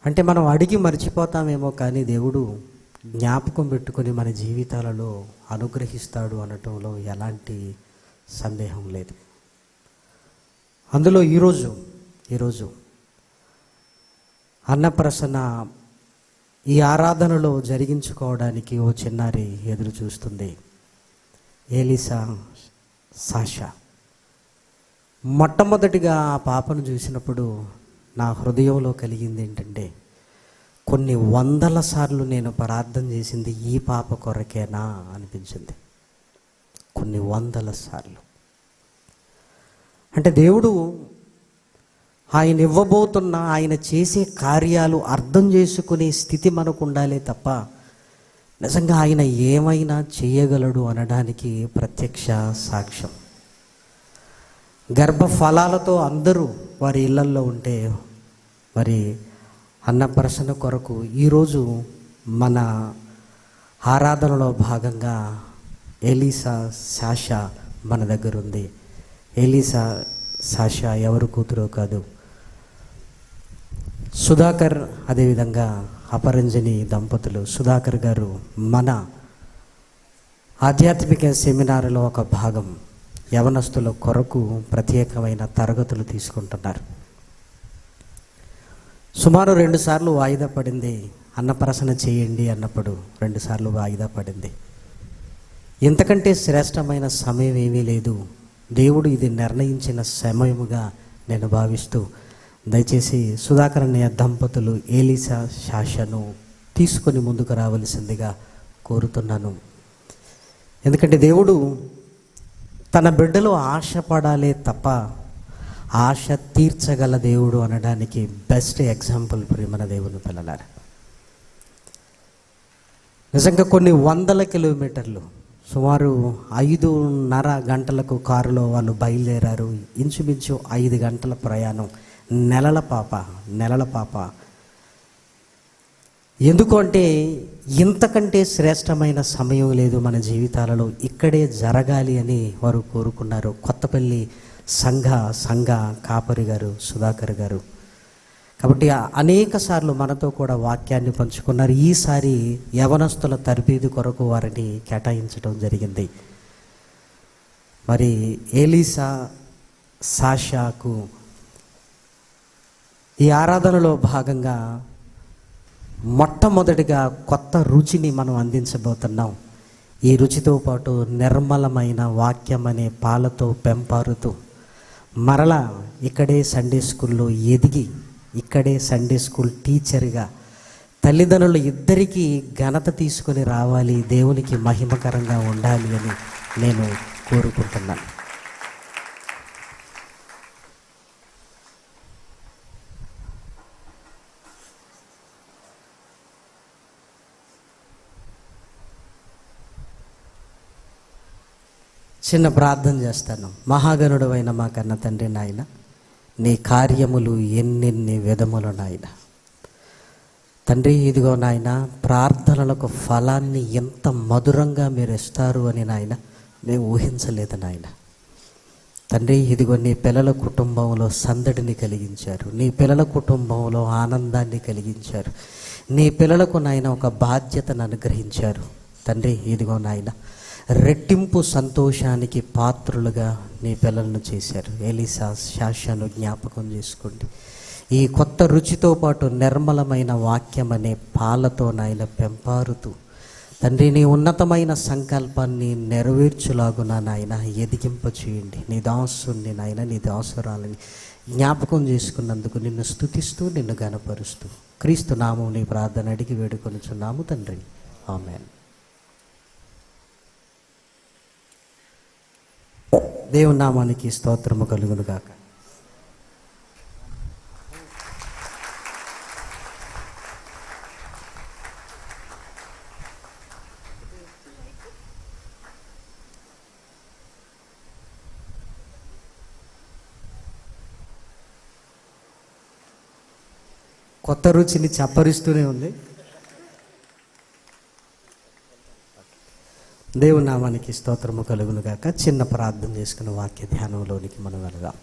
అంటే మనం అడిగి మర్చిపోతామేమో, కానీ దేవుడు జ్ఞాపకం పెట్టుకొని మన జీవితాలలో అనుగ్రహిస్తాడు అనటంలో ఎలాంటి సందేహం లేదు. అందులో ఈరోజు అన్నప్రసన్న ఈ ఆరాధనలో జరిగించుకోవడానికి ఓ చిన్నారి ఎదురు చూస్తుంది. ELISA Sasha. మొట్టమొదటిగా ఆ పాపను చూసినప్పుడు నా హృదయంలో కలిగింది ఏంటంటే, కొన్ని వందల సార్లు నేను ప్రార్థన చేసింది ఈ పాప కొరకేనా అనిపించింది. కొన్ని వందల సార్లు. అంటే దేవుడు ఆయన ఇవ్వబోతున్న, ఆయన చేసే కార్యాలు అర్థం చేసుకునే స్థితి మనకు ఉండాలి తప్ప, నిజంగా ఆయన ఏమైనా చేయగలడు అనడానికి ప్రత్యక్ష సాక్ష్యం. గర్భఫలాలతో అందరూ వారి ఇళ్లల్లో ఉంటే, మరి అన్నప్రసన్న కొరకు ఈరోజు మన ఆరాధనలో భాగంగా ఎలీసా సాషా మన దగ్గర ఉంది. ఎలీసా సాషా ఎవరు కూతురో కాదు, సుధాకర్, అదేవిధంగా అపరంజని దంపతులు. సుధాకర్ గారు మన ఆధ్యాత్మిక సెమినార్లో ఒక భాగం, యవనస్తుల కొరకు ప్రత్యేకమైన తరగతులు తీసుకుంటున్నారు. సుమారు 2 సార్లు వాయిదా పడింది. అన్నప్రసన్న చేయండి అన్నప్పుడు 2 సార్లు వాయిదా పడింది. ఇంతకంటే శ్రేష్టమైన సమయం ఏమీ లేదు. దేవుడు ఇది నిర్ణయించిన సమయముగా నేను భావిస్తూ, దయచేసి సుధాకర్ అన్నయ్య దంపతులు ఎలీసా సాషాను తీసుకొని ముందుకు రావలసిందిగా కోరుతున్నాను. ఎందుకంటే దేవుడు తన బిడ్డలు ఆశపడాలే తప్ప ఆశ తీర్చగల దేవుడు అనడానికి బెస్ట్ ఎగ్జాంపుల్ ప్రియమైన దేవుని పిల్లలారా. నిజంగా కొన్ని వందల కిలోమీటర్లు, సుమారు 5:30 గంటలకు కారులో వాళ్ళు బయలుదేరారు. ఇంచుమించు 5 గంటల ప్రయాణం. నెలల పాప. ఎందుకు అంటే, ఇంతకంటే శ్రేష్టమైన సమయం లేదు మన జీవితాలలో, ఇక్కడే జరగాలి అని వారు కోరుకున్నారు. కొత్తపల్లి సంఘ కాపరి గారు సుధాకర్ గారు. కాబట్టి అనేక సార్లు మనతో కూడా వాక్యాన్ని పంచుకున్నారు. ఈసారి యవనస్తుల తరబీదు కొరకు వారిని కేటాయించడం జరిగింది. మరి ఎలీసా సాషాకు ఈ ఆరాధనలో భాగంగా మొట్టమొదటిగా కొత్త రుచిని మనం అందించబోతున్నాం. ఈ రుచితో పాటు నిర్మలమైన వాక్యం అనే పాలతో పెంపారుతూ మరలా ఇక్కడే సండే స్కూల్లో ఎదిగి, ఇక్కడే సండే స్కూల్ టీచర్గా తల్లిదండ్రులు ఇద్దరికీ ఘనత తీసుకొని రావాలి, దేవునికి మహిమకరంగా ఉండాలి అని నేను కోరుకుంటున్నాను. చిన్న ప్రార్థన చేస్తాను. మహాగణుడు అయిన మా కన్న తండ్రి నాయన, నీ కార్యములు ఎన్నెన్ని విధములు నాయన. తండ్రి, ఇదిగో నాయన, ప్రార్థనలకు ఫలాన్ని ఎంత మధురంగా మీరు ఇస్తారు అని నాయన మేము ఊహించలేదు నాయన. తండ్రి, ఇదిగో నీ పిల్లల కుటుంబంలో సందడిని కలిగించారు, నీ పిల్లల కుటుంబంలో ఆనందాన్ని కలిగించారు, నీ పిల్లలకు నాయన ఒక బాధ్యతను అనుగ్రహించారు. తండ్రి, ఇదిగో నాయన, రెట్టింపు సంతోషానికి పాత్రులుగా నీ పిల్లలను చేశారు. ఎలీసా సాషాను జ్ఞాపకం చేసుకోండి. ఈ కొత్త రుచితో పాటు నిర్మలమైన వాక్యం అనే పాలతో నాయన పెంపారుతూ తండ్రి, నీ ఉన్నతమైన సంకల్పాన్ని నెరవేర్చులాగున నాయన ఎదిగింప చేయండి. నీ దాసుని నాయన, నీ దాసురాలని జ్ఞాపకం చేసుకున్నందుకు నిన్ను స్తుతిస్తూ, నిన్ను గణపరుస్తూ క్రీస్తు నామం నీ ప్రార్థన అడిగి వేడుకొనుచున్నాము తండ్రి. ఆమేన్. దేవుని నామానికి స్తోత్రము కలుగును గాక. కొత్త రుచిని చప్పరిస్తూనే ఉంది. దేవుని నామానికి స్తోత్రము కలుగును గాక. చిన్న ప్రార్థన చేసుకున్న వాక్య ధ్యానంలోనికి మనం వెళదాం.